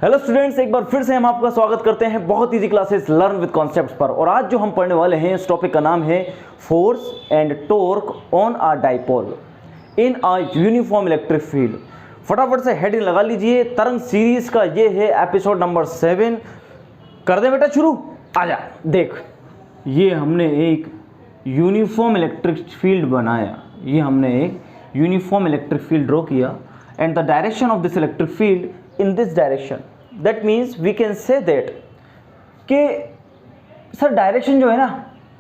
Hello students, एक बार फिर से हम आपका स्वागत करते हैं बहुत easy classes learn with concepts पर। और आज जो हम पढ़ने वाले हैं इस टॉपिक का नाम है force and torque on a dipole in a uniform electric field. फटाफट से हेडिंग लगा लीजिए। तरंग सीरीज का ये है एपिसोड नंबर 7। कर दे बेटा शुरू। आजा देख, ये हमने एक यूनिफॉर्म इलेक्ट्रिक फील्ड बनाया। ये हमने एक यूनिफॉर्म इलेक्ट्रिक फील्ड ड्रॉ किया and the direction of this electric field in this direction. That means we can say that कि सर डायरेक्शन जो है ना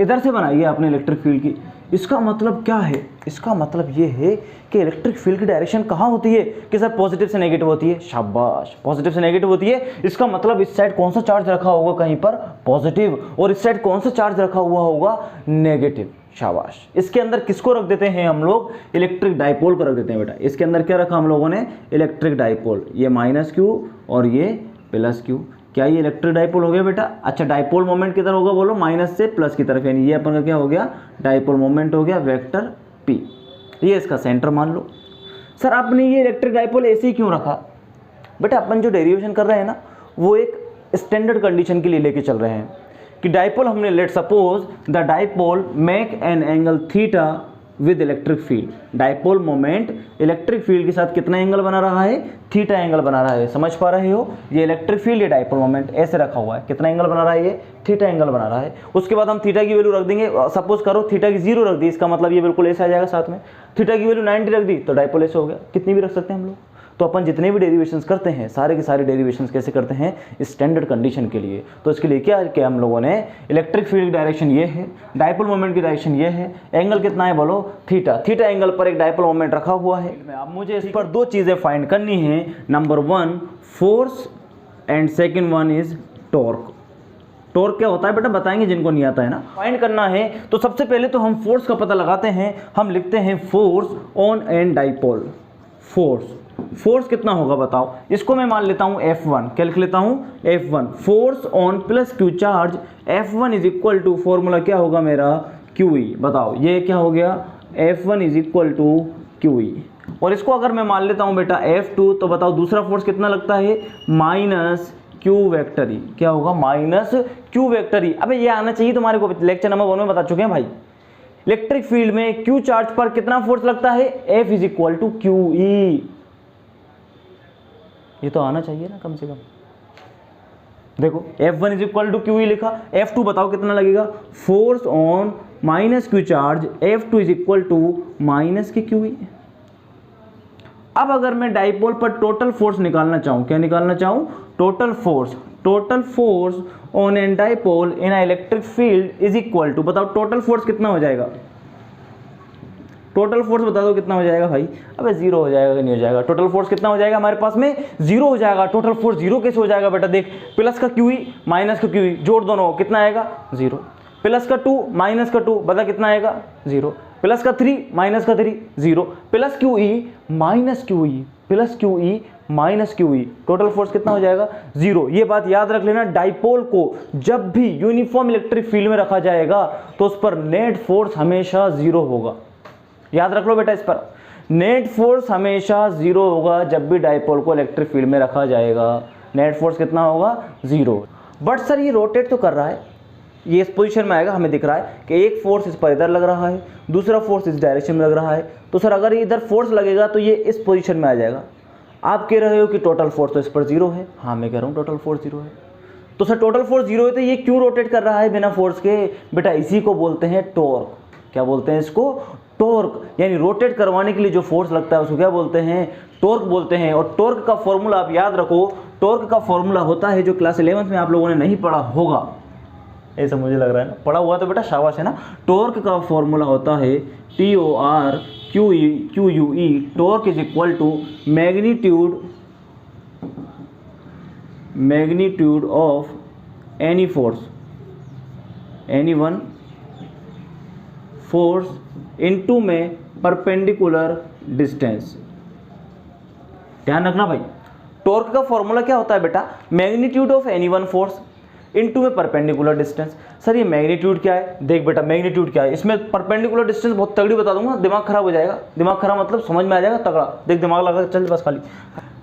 इधर से बनाई है आपने इलेक्ट्रिक फील्ड की। इसका मतलब क्या है? इसका मतलब ये है कि इलेक्ट्रिक फील्ड की डायरेक्शन कहाँ होती है कि सर पॉजिटिव से नेगेटिव होती है। शाबाश, पॉजिटिव से नेगेटिव होती है। इसका मतलब इस साइड कौन सा चार्ज रखा होगा कहीं पर पॉजिटिव, और इस साइड कौन सा चार्ज रखा हुआ होगा नेगेटिव। शाबाश। इसके अंदर किसको रख देते हैं हम लोग? इलेक्ट्रिक डाइपोल को रख देते हैं बेटा। इसके अंदर क्या रखा हम लोगों ने? Electric dipole. ये माइनस क्यू और ये प्लस क्यू। क्या ये इलेक्ट्रिक डाइपोल हो गया बेटा? अच्छा, डाइपोल मोमेंट किधर होगा बोलो? माइनस से प्लस की तरफ, यानी ये अपन का क्या हो गया? डाइपोल मोमेंट हो गया वेक्टर पी। ये इसका सेंटर मान लो। सर आपने ये इलेक्ट्रिक डाइपोल ऐसे ही क्यों रखा? बेटा अपन जो डेरिवेशन कर रहे हैं ना वो एक स्टैंडर्ड कंडीशन के लिए लेके चल रहे हैं कि डाइपोल हमने let suppose the dipole make an angle theta with electric field. Dipole moment electric field के साथ कितना एंगल बना रहा है? थीटा एंगल बना रहा है। समझ पा रहे हो? ये इलेक्ट्रिक फील्ड, ये डाइपोल मोमेंट ऐसे रखा हुआ है। कितना एंगल बना रहा है? ये थीटा एंगल बना रहा है। उसके बाद हम थीटा की वैल्यू रख देंगे। सपोज करो थीटा की 0 रख दी, इसका मतलब ये बिल्कुल ऐसे आ जाएगा साथ में। थीटा की वैल्यू 90 रख दी तो डाइपोल ऐसे हो गया। कितनी भी रख सकते हैं हम लोग। तो अपन जितने भी डेरिवेशंस करते हैं सारे के सारे डेरिवेशंस कैसे करते हैं? स्टैंडर्ड कंडीशन के लिए। तो इसके लिए क्या किया हम लोगों ने? इलेक्ट्रिक फील्ड की डायरेक्शन ये है, डाइपोल मोमेंट की डायरेक्शन ये है, एंगल कितना है बोलो? थीटा। थीटा एंगल पर एक डाइपोल मोमेंट रखा हुआ है। अब मुझे इस पर दो चीज़ें फाइंड करनी है। Number 1 force and second 1 is torque. Torque क्या होता है बेटा बताएंगे जिनको नहीं आता है ना। फाइंड करना है तो सबसे पहले तो हम फोर्स का पता लगाते हैं। हम लिखते हैं force on an dipole. Force कितना होगा बताओ? इसको मैं मान लेता हूं F1। क्या लिख लेता हूं? F1। Force on plus Q charge F1 is equal to, formula क्या होगा मेरा? QE। बताओ ये क्या हो गया? F1 is equal to QE। और इसको अगर मैं मान लेता हूं बेटा F2 तो बताओ दूसरा फोर्स कितना लगता है? Minus Q vector E. क्या होगा? Minus Q vector E. अबे ये आना चाहिए तुम्हारे को, लेक्चर नंबर 1 में बता चुके हैं भाई। इलेक्ट्रिक फील्ड में क्यू चार्ज पर कितना फोर्स लगता है? F is equal to QE। ये तो आना चाहिए ना कम से कम। देखो F1 is equal to QE लिखा। F2 बताओ कितना लगेगा? Force on minus Q charge F2 is equal to minus के QE। अब अगर मैं डाइपोल पर टोटल फोर्स निकालना चाहूं, क्या निकालना चाहूं? Total force on an dipole in a electric field is equal to, बताओ टोटल फोर्स कितना हो जाएगा? टोटल फोर्स बता दो कितना हो जाएगा भाई? अबे 0 हो जाएगा कि नहीं हो जाएगा? टोटल फोर्स कितना हो जाएगा हमारे पास में? 0 हो जाएगा। टोटल फोर्स 0 कैसे हो जाएगा बेटा? देख, प्लस का QE माइनस का QE जोड़ दोनों, कितना आएगा? 0। प्लस का 2 माइनस का 2 बता कितना आएगा? 0। प्लस का 3 माइनस का 3 0। Plus QE minus QE plus QE minus QE, total force कितना हो जाएगा? 0। ये बात याद रख लेना, डाइपोल को जब भी यूनिफॉर्म इलेक्ट्रिक फील्ड में रखा जाएगा तो उस पर नेट फोर्स हमेशा 0 होगा। याद रख लो बेटा इस पर, नेट फोर्स हमेशा 0 होगा जब भी डाइपोल को इलेक्ट्रिक फील्ड में रखा जाएगा। नेट फोर्स कितना होगा? 0। बट सर ये रोटेट तो कर रहा है, ये इस पोजीशन में आएगा। हमें दिख रहा है कि एक फोर्स इस पर इधर लग रहा है, दूसरा फोर्स इस डायरेक्शन में लग रहा है। तो सर अगर इधर फोर्स लगेगा तो ये इस पोजीशन में आ जाएगा। आप कह रहे हो कि टोटल फोर्स तो इस पर 0 है। हाँ मैं कह रहा हूँ टोटल फोर्स 0 है। तो सर टोटल फोर्स 0 है तो ये क्यों रोटेट कर रहा है बिना फोर्स के? बेटा इसी को बोलते हैं टॉर्क। क्या बोलते हैं इसको? टॉर्क। यानी रोटेट करवाने के लिए जो फोर्स लगता है उसको क्या बोलते हैं? टॉर्क बोलते हैं। और टॉर्क का फॉर्मूला आप याद रखो, टॉर्क का फॉर्मूला होता है जो क्लास 11th में आप लोगों ने नहीं पढ़ा होगा, ऐसा मुझे लग रहा है ना। पढ़ा हुआ तो बेटा शाबाश है ना। टॉर्क का फॉर्मूला होता है TORQUE। Torque is equal to magnitude of any one force into में परपेंडिकुलर डिस्टेंस। ध्यान रखना भाई, टॉर्क का फॉर्मूला क्या होता है बेटा? Magnitude of any one force into में परपेंडिकुलर डिस्टेंस। सर ये मैग्नीट्यूड क्या है? देख बेटा मैग्नीट्यूड क्या है, इसमें परपेंडिकुलर डिस्टेंस बहुत तगड़ी बता दूंगा, दिमाग खराब हो जाएगा। दिमाग खराब मतलब समझ में आ जाएगा तगड़ा, देख दिमाग लगा चल बस खाली।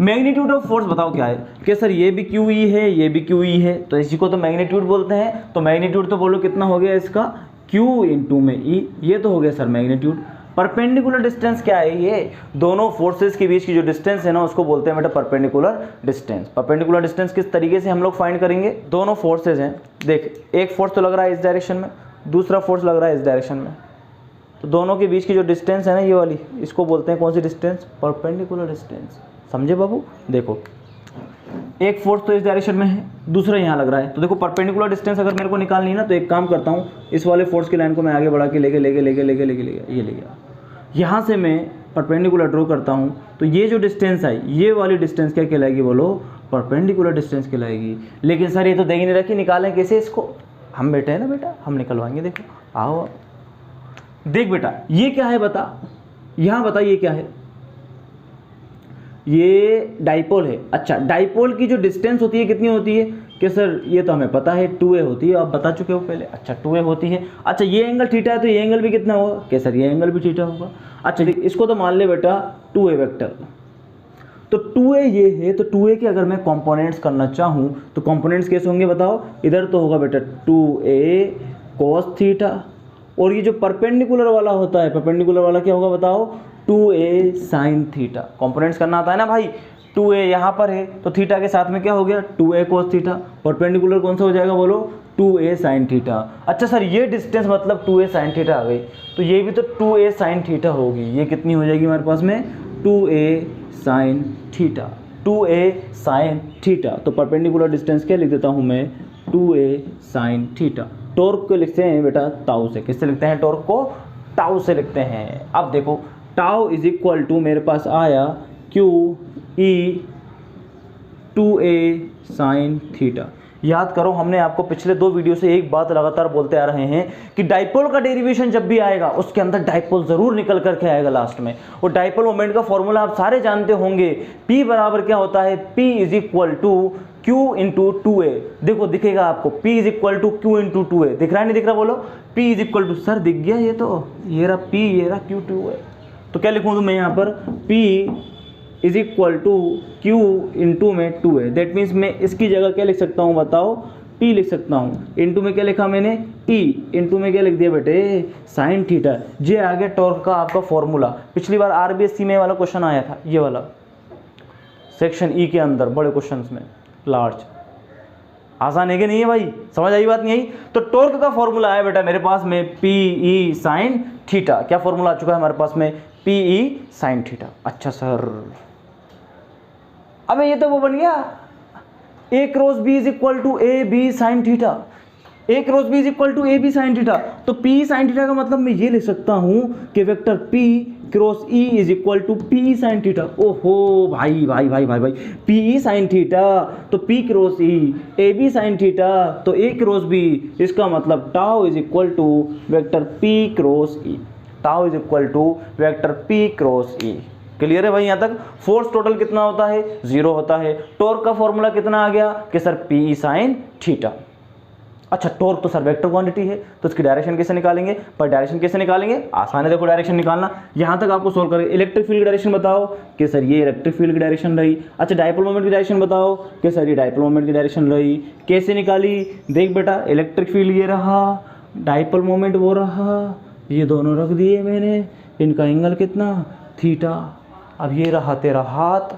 मैग्नीट्यूड ऑफ फोर्स बताओ क्या है? कि सर ये भी क्यू ई है, ये भी क्यू ई है, तो इसी को तो मैग्नीट्यूड बोलते हैं। तो मैग्नीट्यूड तो बोलो कितना हो गया इसका, क्यू इंटू में ई, ये तो हो गया सर मैग्नीट्यूड। परपेंडिकुलर डिस्टेंस क्या है? ये दोनों फोर्सेस के बीच की जो डिस्टेंस है ना उसको बोलते हैं बेटा परपेंडिकुलर डिस्टेंस। परपेंडिकुलर डिस्टेंस किस तरीके से हम लोग फाइंड करेंगे? दोनों फोर्सेस हैं, देख एक फोर्स तो लग रहा है इस डायरेक्शन में, दूसरा फोर्स लग रहा है इस डायरेक्शन में, तो दोनों के बीच की जो डिस्टेंस है ना ये वाली, इसको बोलते हैं कौन सी डिस्टेंस? Perpendicular distance. समझे बाबू? देखो एक फोर्स तो इस डायरेक्शन में है, दूसरा यहाँ लग रहा है, तो देखो परपेंडिकुलर डिस्टेंस अगर मेरे को निकालनी है ना तो एक काम करता हूँ, इस वाले फोर्स की लाइन को मैं आगे बढ़ा के लेके ये ले गया, यहाँ से मैं परपेंडिकुलर ड्रॉ करता हूँ, तो ये जो डिस्टेंस है ये वाली डिस्टेंस क्या कहलाएगी बोलो? परपेंडिकुलर डिस्टेंस कहलाएगी। लेकिन सर ये तो दे ही नहीं रखी, निकालें कैसे इसको? हम बैठे हैं ना बेटा, हम निकलवाएंगे। देखो आओ देख बेटा ये क्या है बता, यहाँ बता ये क्या है? ये डाइपोल है। अच्छा डाइपोल की जो डिस्टेंस होती है कितनी होती है? कि सर ये तो हमें पता है 2a होती है, आप बता चुके हो पहले। अच्छा 2a होती है। अच्छा ये एंगल थीटा है तो ये एंगल भी कितना होगा? कि सर ये एंगल भी थीटा होगा। अच्छा इसको तो मान ले बेटा 2a वेक्टर, तो 2a ये है, तो 2a के अगर मैं कंपोनेंट्स करना चाहूँ तो कंपोनेंट्स कैसे होंगे बताओ? इधर तो होगा बेटा 2a cos थीटा, और ये जो परपेंडिकुलर वाला होता है, परपेंडिकुलर वाला क्या होगा बताओ? 2a sin theta. कंपोनेंट्स करना आता है ना भाई, 2a यहाँ पर है तो थीटा के साथ में क्या हो गया? 2a cos theta. परपेंडिकुलर कौन सा हो जाएगा बोलो? 2a sin theta. अच्छा सर ये डिस्टेंस मतलब 2a sin थीटा आ गई, तो ये भी तो 2a sin थीटा होगी। ये कितनी हो जाएगी हमारे पास में? 2a sin theta, 2a sin theta. तो परपेंडिकुलर डिस्टेंस क्या लिख देता हूँ मैं? 2a sin theta. टॉर्क को लिखते हैं बेटा टाउ से। किससे लिखते हैं टॉर्क को? टाउ से लिखते हैं। अब देखो टाउ इज इक्वल टू मेरे पास आया Q E 2a sin theta. याद करो हमने आपको पिछले 2 वीडियो से एक बात लगातार बोलते आ रहे हैं कि डाइपोल का डेरिवेशन जब भी आएगा उसके अंदर डाइपोल जरूर निकल करके आएगा लास्ट में। और डाइपोल मोमेंट का फॉर्मूला आप सारे जानते होंगे, P बराबर क्या होता है? P is equal to Q into 2a। देखो दिखेगा आपको P is equal to Q into 2a, दिख रहा है नहीं दिख रहा बोलो? P is equal to, sir दिख गया ये तो, ये रहा P, ये रहा Q 2a। तो क्या लिखूँ मैं यहाँ पर? P is equal to Q into में 2a। दैट मीन्स मैं इसकी जगह क्या लिख सकता हूँ बताओ? P लिख सकता हूँ। इंटू में क्या लिखा मैंने? T। इंटू में क्या लिख दिया बेटे? Sine theta. ये आ गया टॉर्क का आपका फॉर्मूला। पिछली बार RBSC में वाला क्वेश्चन आया था, ये वाला सेक्शन E के अंदर बड़े क्वेश्चन में, लार्ज। आसान है कि नहीं है भाई? समझ आई बात नहीं आई? तो टॉर्क का फॉर्मूला आया बेटा मेरे पास में PE साइन थीटा। क्या फॉर्मूला आ चुका है हमारे पास में? PE sine theta. अच्छा सर अबे ये तो वो बन गया A cross B is equal to AB sine theta. A cross B is equal to AB sine theta. तो P साइन थीटा का मतलब मैं ये लिख सकता हूं कि vector P cross E is equal to PE sine theta. ओहो भाई भाई भाई भाई भाई, PE साइन थीटा तो P cross E, AB sine theta तो A क्रॉस B। इसका मतलब tau is equal to vector P cross E। Tau is equal to vector P cross E। Clear है भाई? यहाँ तक फोर्स टोटल कितना होता है? 0 होता है। टॉर्क का फॉर्मूला कितना आ गया? कि सर PE साइन थीटा। अच्छा टॉर्क तो सर वेक्टर क्वांटिटी है, तो इसकी डायरेक्शन कैसे निकालेंगे? पर डायरेक्शन कैसे निकालेंगे? आसान है, देखो डायरेक्शन निकालना। यहाँ तक आपको सोल्व करेंगे। इलेक्ट्रिक फील्ड की डायरेक्शन बताओ कि सर ये इलेक्ट्रिक फील्ड की डायरेक्शन रही। अच्छा डाइपोल मोमेंट की डायरेक्शन बताओ कि सर ये डाइपोल मोमेंट की डायरेक्शन रही। कैसे निकाली? देख बेटा इलेक्ट्रिक फील्ड ये रहा, डाइपोल मोमेंट वो रहा, ये दोनों रख दिए मैंने, इनका एंगल कितना? थीटा। अब ये रहा तेरा हाथ,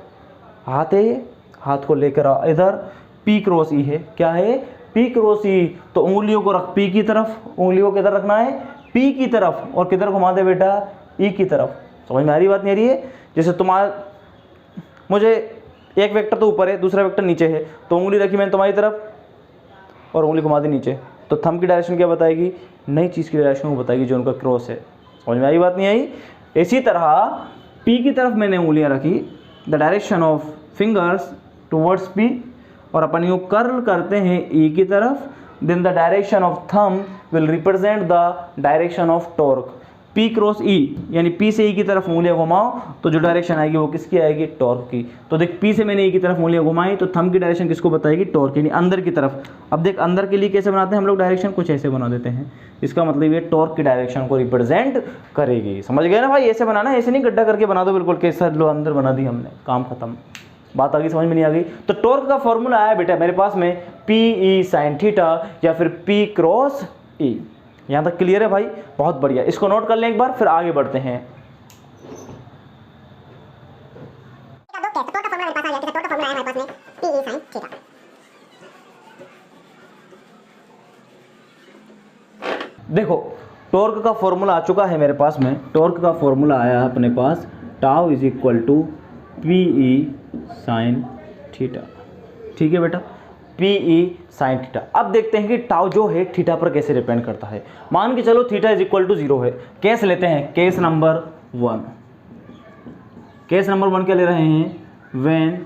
हाथ है, हाथ को लेकर आ इधर, P क्रॉस E है। क्या है? P cross E। तो उंगलियों को रख P की तरफ, उंगलियों को किधर रखना है? P की तरफ। और किधर घुमा दे बेटा? E की तरफ। समझ में आ रही बात नहीं आ रही है? जैसे तुम्हारा, मुझे एक वेक्टर तो ऊपर है, दूसरा वेक्टर नीचे है, तो उंगली रखी मैंने तुम्हारी तरफ और उंगली घुमा दी नीचे, तो थंब की डायरेक्शन क्या बताएगी? नई चीज़ की डायरेक्शन को बताएगी जो उनका क्रॉस है। समझ में आई बात नहीं आई? इसी तरह P की तरफ मैंने उंगलियां रखी, the direction of fingers towards P, और अपन यूँ कर्ल करते हैं E की तरफ, then the direction of thumb will represent the direction of torque. P cross E, यानी P से E की तरफ उंगलियां घुमाओ तो जो डायरेक्शन आएगी वो किसकी आएगी, टॉर्क की। तो देख P से मैंने E की तरफ उंगलियां घुमाई तो थंब की डायरेक्शन किसको बताएगी, टॉर्क, यानी अंदर की तरफ। अब देख अंदर के लिए कैसे बनाते हैं हम लोग डायरेक्शन, कुछ ऐसे बना देते हैं, इसका मतलब ये टॉर्क की डायरेक्शन को रिप्रेजेंट करेगी। समझ गए ना भाई, ऐसे बनाना, ऐसे नहीं गड्ढा करके बना दो बिल्कुल कि सर लो अंदर बना दी हमने, काम खत्म। बात आगे समझ में नहीं आ गई। तो टॉर्क का फॉर्मूला आया बेटा मेरे पास में PE sin थीटा या फिर P क्रॉस E। यहां तक क्लियर है भाई, बहुत बढ़िया, इसको नोट कर लें एक बार, फिर आगे बढ़ते हैं। देखो टॉर्क का फॉर्मूला आ चुका है मेरे पास में, टॉर्क का फॉर्मूला आया है अपने पास, tau is equal to PE sin theta. ठीक है बेटा, PE sin थीटा। अब देखते हैं कि टाउ जो है थीटा पर कैसे डिपेंड करता है। मान के चलो थीटा इज इक्वल टू 0 है, केस लेते हैं, केस नंबर 1। केस नंबर 1 क्या ले रहे हैं, when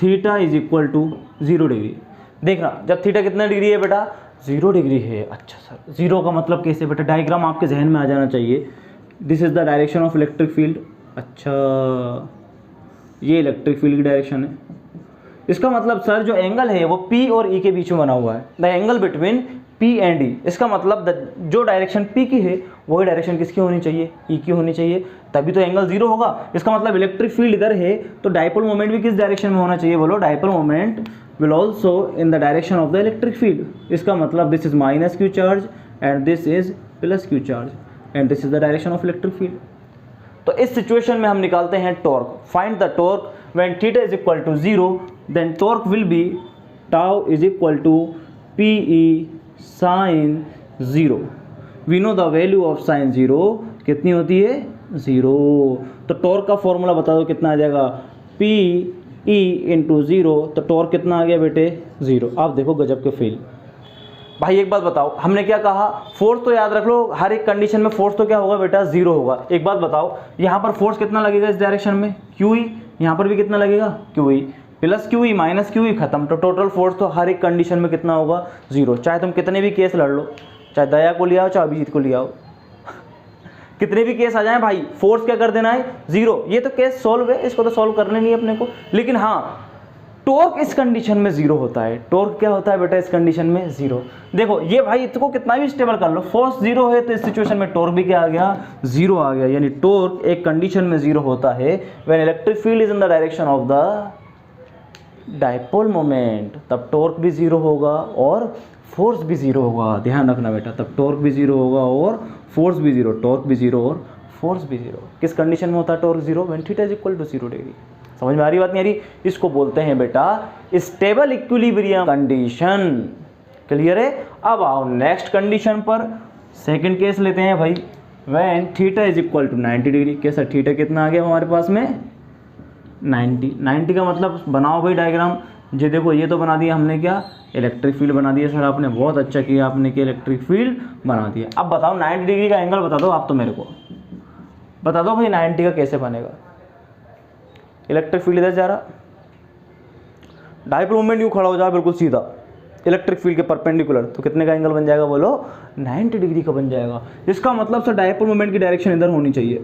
theta is equal to 0 degree. देखना जब थीटा कितना डिग्री है बेटा, 0 डिग्री है। अच्छा सर 0 का मतलब कैसे बेटा, डायग्राम आपके जहन में आ जाना चाहिए। This is the direction of electric field. अच्छा ये इलेक्ट्रिक फील्ड की डायरेक्शन है। इसका मतलब सर जो एंगल है वो P और E के बीच में बना हुआ है, the angle between P and E। इसका मतलब जो डायरेक्शन P की है वही डायरेक्शन किसकी होनी चाहिए, E की होनी चाहिए, तभी तो एंगल 0 होगा। इसका मतलब इलेक्ट्रिक फील्ड इधर है तो डायपोल मोमेंट भी किस डायरेक्शन में होना चाहिए, बोलो, dipole moment will also in the direction of the electric field. इसका मतलब this is minus Q charge and this is plus Q charge and this is the direction of electric field. तो इस situation में हम निकालते हैं torque. Find the torque when theta is equal to 0, then torque will be tau is equal to PE sin 0। We know the value of sin 0 कितनी होती है, 0। तो टॉर्क का फॉर्मूला बता दो कितना आ जाएगा, PE इंटू 0, तो टॉर्क कितना आ गया बेटे, 0। आप देखो गजब के फील। भाई एक बात बताओ, हमने क्या कहा, फोर्स तो याद रख लो, हर एक कंडीशन में फोर्स तो क्या होगा बेटा, 0 होगा। एक बात बताओ, यहाँ पर फोर्स कितना लगेगा इस डायरेक्शन में, QE, यहाँ पर भी कितना लगेगा, QE, plus QE minus QE, खत्म। तो टोटल फोर्स तो हर एक कंडीशन में कितना होगा, 0। चाहे तुम कितने भी केस लड़ लो, चाहे दया को ले आओ चाहे अभिजीत को ले आओ, कितने भी केस आ जाए भाई, फोर्स क्या कर देना है, 0। ये तो केस सॉल्व है, इसको तो सॉल्व करने नहीं है अपने को। लेकिन हाँ टॉर्क इस कंडीशन में 0 होता है। टॉर्क क्या होता है बेटा इस कंडीशन में, 0। देखो ये भाई इसको कितना भी स्टेबल कर लो, फोर्स 0 है तो इस सिचुएशन में टॉर्क भी क्या आ गया, 0 आ गया। यानी टॉर्क एक कंडीशन में 0 होता है when electric field is in the direction of the dipole moment, तब टॉर्क भी 0 होगा और फोर्स भी 0 होगा। ध्यान रखना बेटा, तब टॉर्क भी 0 होगा और फोर्स भी 0, टॉर्क भी 0 और फोर्स भी 0। किस कंडीशन में होता है torque 0, when theta is equal to 0 degree. समझ में आ रही बात नहीं आ रही, इसको बोलते हैं बेटा स्टेबल इक्विलिब्रियम कंडीशन। क्लियर है। अब आओ नेक्स्ट कंडीशन पर, सेकंड केस लेते हैं भाई, when theta is equal to 90 degree. कैसा, थीटा कितना आ गया हमारे पास में, 90 का मतलब बनाओ भाई डायग्राम। ये देखो ये तो बना दिया हमने, क्या इलेक्ट्रिक फील्ड बना दिया सर आपने, बहुत अच्छा किया आपने कि इलेक्ट्रिक फील्ड बना दिया। अब बताओ 90 डिग्री का एंगल बता दो आप, तो मेरे को बता दो भाई 90 का कैसे बनेगा। इलेक्ट्रिक फील्ड इधर जा रहा, डायपोल मोमेंट यूँ खड़ा हो जाए बिल्कुल सीधा इलेक्ट्रिक फील्ड के परपेंडिकुलर, तो कितने का एंगल बन जाएगा, बोलो 90 डिग्री का बन जाएगा। इसका मतलब सर डायपोल मोमेंट की डायरेक्शन इधर होनी चाहिए,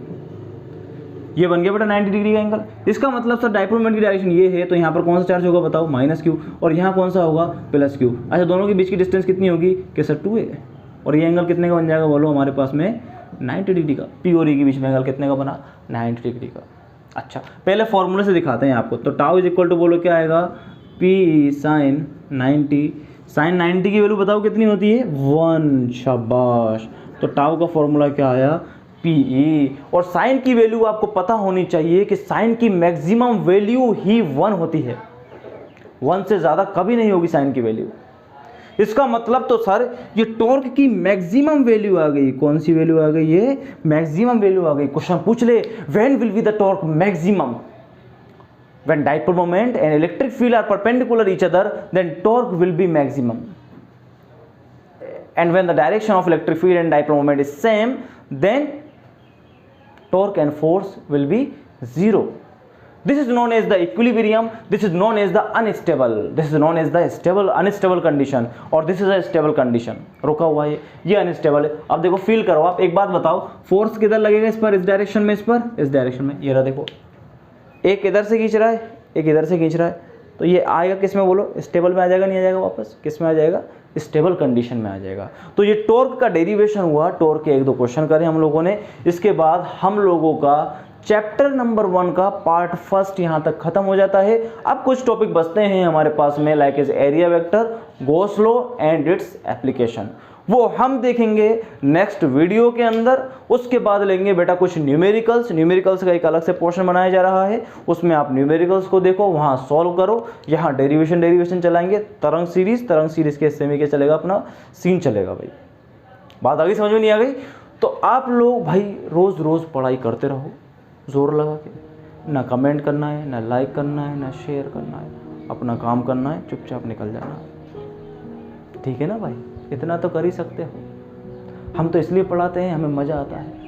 ये बन गया बेटा 90 डिग्री का एंगल। इसका मतलब सर डायपोल मोमेंट की डायरेक्शन ये है, तो यहाँ पर कौन सा चार्ज होगा बताओ, माइनस Q, और यहाँ कौन सा होगा, प्लस Q। अच्छा दोनों के बीच की डिस्टेंस कितनी होगी, कि सर 2 है, और ये एंगल कितने का बन जाएगा, बोलो हमारे पास में 90 डिग्री का। P और E के बीच में एंगल कितने का बना, 90 डिग्री का। अच्छा पहले फॉर्मूले से दिखाते हैं आपको। तो टाउ इज इक्वल टू बोलो क्या आएगा, PE sin 90। sin 90 की वैल्यू बताओ कितनी होती है, 1। शाबाश। तो टाउ का फॉर्मूला क्या आया, PE। और साइन की वैल्यू आपको पता होनी चाहिए कि साइन की मैक्सिमम वैल्यू ही 1 होती है, 1 से ज़्यादा कभी नहीं होगी साइन की वैल्यू। इसका मतलब तो सर ये टॉर्क की मैक्सिमम वैल्यू आ गई। कौन सी वैल्यू आ गई, ये मैक्सिमम वैल्यू आ गई। क्वेश्चन पूछ ले, when will be the torque maximum, when dipole moment and electric field are perpendicular each other, then torque will be maximum, and when the direction of electric field and dipole moment is same, then torque and force will be 0। This is known as the equilibrium, this is known as the unstable, this is known as the stable unstable condition, और this is a stable condition. रुका हुआ है ये unstable है। अब देखो feel करो, आप एक बात बताओ, फोर्स किधर लगेगा इस पर, इस डायरेक्शन में, इस पर, इस डायरेक्शन में। ये रहा देखो, एक इधर से खींच रहा है, एक इधर से खींच रहा है, तो ये आएगा किस में बोलो, स्टेबल में आ जाएगा, नहीं आ जाएगा वापस, किस में आ जाएगा, स्टेबल कंडीशन में आ जाएगा। तो ये टॉर्क का डेरिवेशन हुआ, टॉर्क के 1-2 क्वेश्चन करे हम लोगों ने। इसके बाद हम लोगों का चैप्टर नंबर 1 का पार्ट फर्स्ट यहाँ तक खत्म हो जाता है। अब कुछ टॉपिक बचते हैं हमारे पास में, like is area vector, Gauss law and its application, वो हम देखेंगे नेक्स्ट वीडियो के अंदर। उसके बाद लेंगे बेटा कुछ न्यूमेरिकल्स, न्यूमेरिकल्स का एक अलग से पोर्शन बनाया जा रहा है, उसमें आप न्यूमेरिकल्स को देखो, वहाँ सॉल्व करो। यहाँ डेरिवेशन चलाएंगे, तरंग सीरीज के हिस्से में क्या चलेगा, अपना सीन चलेगा। भाई बात आ गई, समझ में नहीं आ गई? तो आप लोग भाई रोज़ रोज़ पढ़ाई करते रहो जोर लगा के, ना कमेंट करना है, ना लाइक करना है, ना शेयर करना है, अपना काम करना है, चुपचाप निकल जाना है। ठीक है ना भाई, इतना तो कर ही सकते हो। हम तो इसलिए पढ़ाते हैं, हमें मज़ा आता है।